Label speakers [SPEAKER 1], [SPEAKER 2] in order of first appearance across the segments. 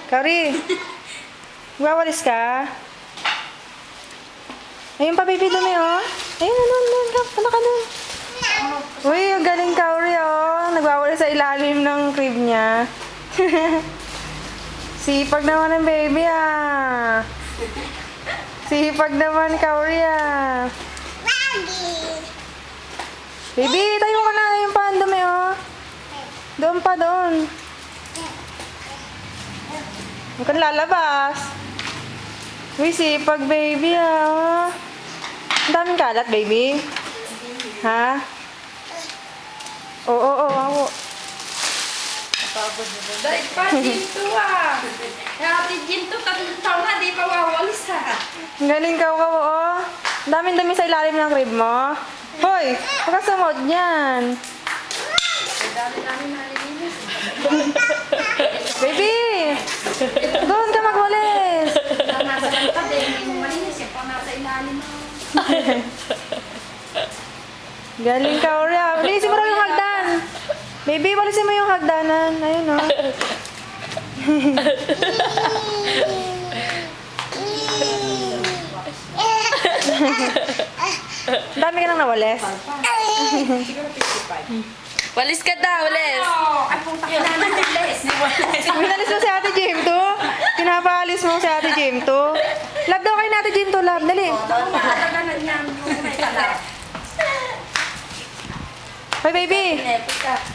[SPEAKER 1] Kari, magwawalis ka? Ayun pa, baby, dumi, oh. Ayun, ano ka nun? Uy, ang galing, Kauri, oh. Nagwawalis sa ilalim ng crib niya. Sipag naman ng baby, ah. Sipag naman, Kauri, ah. Baby, tayo ka na. Ayun pa, ang dumi, oh. Doon pa, doon. Huwag kang lalabas. Uy, sipag, baby, ah. Ang daming kalat, baby. Ha? Oo.
[SPEAKER 2] Pagod na. Dahil pa, ginto ah. Dati ginto, 3 taon na, di pa wawalis ah.
[SPEAKER 1] Ang galing ka, oh. Ang daming dami sa ilalim ng crib mo. Hoy, huwag ka sumot niyan.
[SPEAKER 2] Ang dami namin nalilinis.
[SPEAKER 1] Baby! Doon ka magwalis.
[SPEAKER 2] Nasa lantad eh, hindi mo malinis. Yung pang nasa ilalim mo.
[SPEAKER 1] Galing ka, Aurea. Walisin mo raw yung hagdan. Baby, walisin mo yung hagdanan. Ayun, oh. Dami ka nang nawalis.
[SPEAKER 2] Siguro 55.
[SPEAKER 3] Walis ka daw, walis.
[SPEAKER 2] Ay, puta ka na nalis.
[SPEAKER 1] Pinalis mo si Ate Jim to. Pinapalis mo si Ate Jim to. Love daw kayo na Ate Jim to, love. Dali.
[SPEAKER 2] Makatagalan niya yung may kalat.
[SPEAKER 1] Hoy, baby.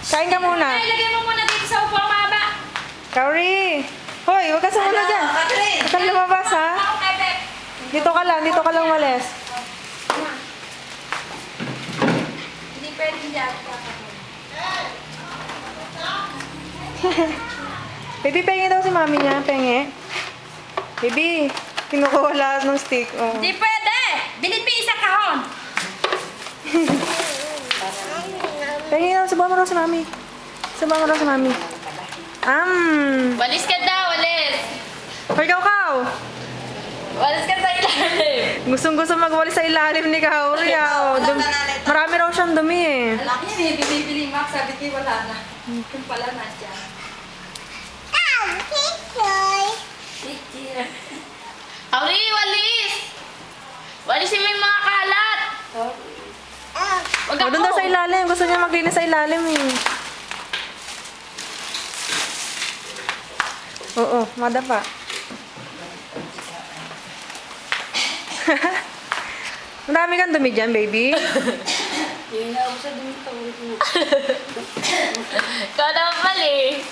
[SPEAKER 1] Kain ka muna.
[SPEAKER 2] Ay, lagay mo muna dito sa upo, mama.
[SPEAKER 1] Kauri. Hoy, huwag ka sumunod dyan. Huwag kang lumabas, ha?
[SPEAKER 2] Ako, Bebe.
[SPEAKER 1] Dito ka lang walis.
[SPEAKER 2] Hindi pwede dyan.
[SPEAKER 1] Baby, penge daw si mami niya. Penge. Baby, kinukuha lahat ng stick. Oh.
[SPEAKER 2] Hindi pwede. Bilhin mo isang kahon.
[SPEAKER 1] Penge daw. Subuhan mo raw si mami. Subuhan mo raw si mami.
[SPEAKER 3] Walis ka daw, walis.
[SPEAKER 1] Hoy, Kaw.
[SPEAKER 3] Walis ka sa ilalim.
[SPEAKER 1] Gustong-gusto magwalis sa ilalim ni Kauri. Oh. Marami raw siyang dumi eh.
[SPEAKER 2] Alam niya, may binibili Max. Sabi ko, wala na. Yung pala nandiyan.
[SPEAKER 3] Auri, walis. Walisin mo yung mga kalat. Wag
[SPEAKER 1] Oh, doon daw sa ilalim. Gusto niya maglinis sa ilalim eh. Oo, madapa. Madami kang dumi dyan, baby.
[SPEAKER 2] Yun na ako sa dumito.
[SPEAKER 3] Ikaw naman mali.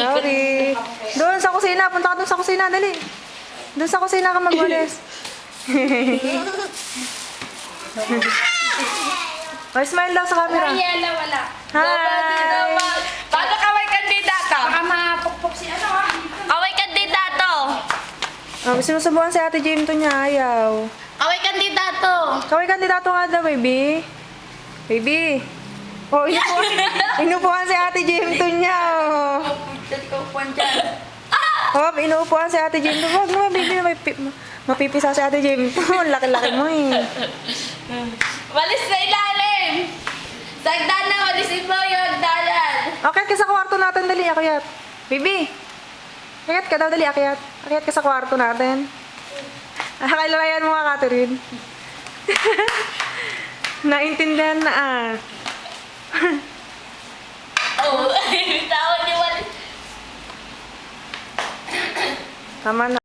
[SPEAKER 1] Sorry. Doon sa kusina. Punta ka doon sa kusina. Dali. Doon sa kusina ka magwalis. Oh, smile daw sa camera.
[SPEAKER 2] Ay, yala, wala.
[SPEAKER 1] Hi!
[SPEAKER 3] Paano kaway kandidato?
[SPEAKER 2] Baka mapukpok si ano ah.
[SPEAKER 3] Kaway kandidato.
[SPEAKER 1] Oh, sinusubukan si Ate Jim to niya. Ayaw.
[SPEAKER 3] Kaway kandidato.
[SPEAKER 1] Kaway kandidato nga daw, baby. Baby. Oh, inupuan si Ate Jim to niya. Oh.
[SPEAKER 2] Dali ka upuan dyan.
[SPEAKER 1] Oh, inuupuan si Ate Jim to. Huwag naman, baby. Mapipisa si Ate Jim to. Laki-laki mo eh.
[SPEAKER 3] Walis sa ilalim. Sagdan na, walisin mo yung hagdanan.
[SPEAKER 1] Akyat ka sa kwarto natin, dali. Akyat. Baby. Akyat ka daw, dali. Akyat. Akyat ka sa kwarto natin. Kailalayan mo nga, Catherine. Naintindihan na ah.
[SPEAKER 3] Oh, tawag niyo walis.
[SPEAKER 1] Tama na.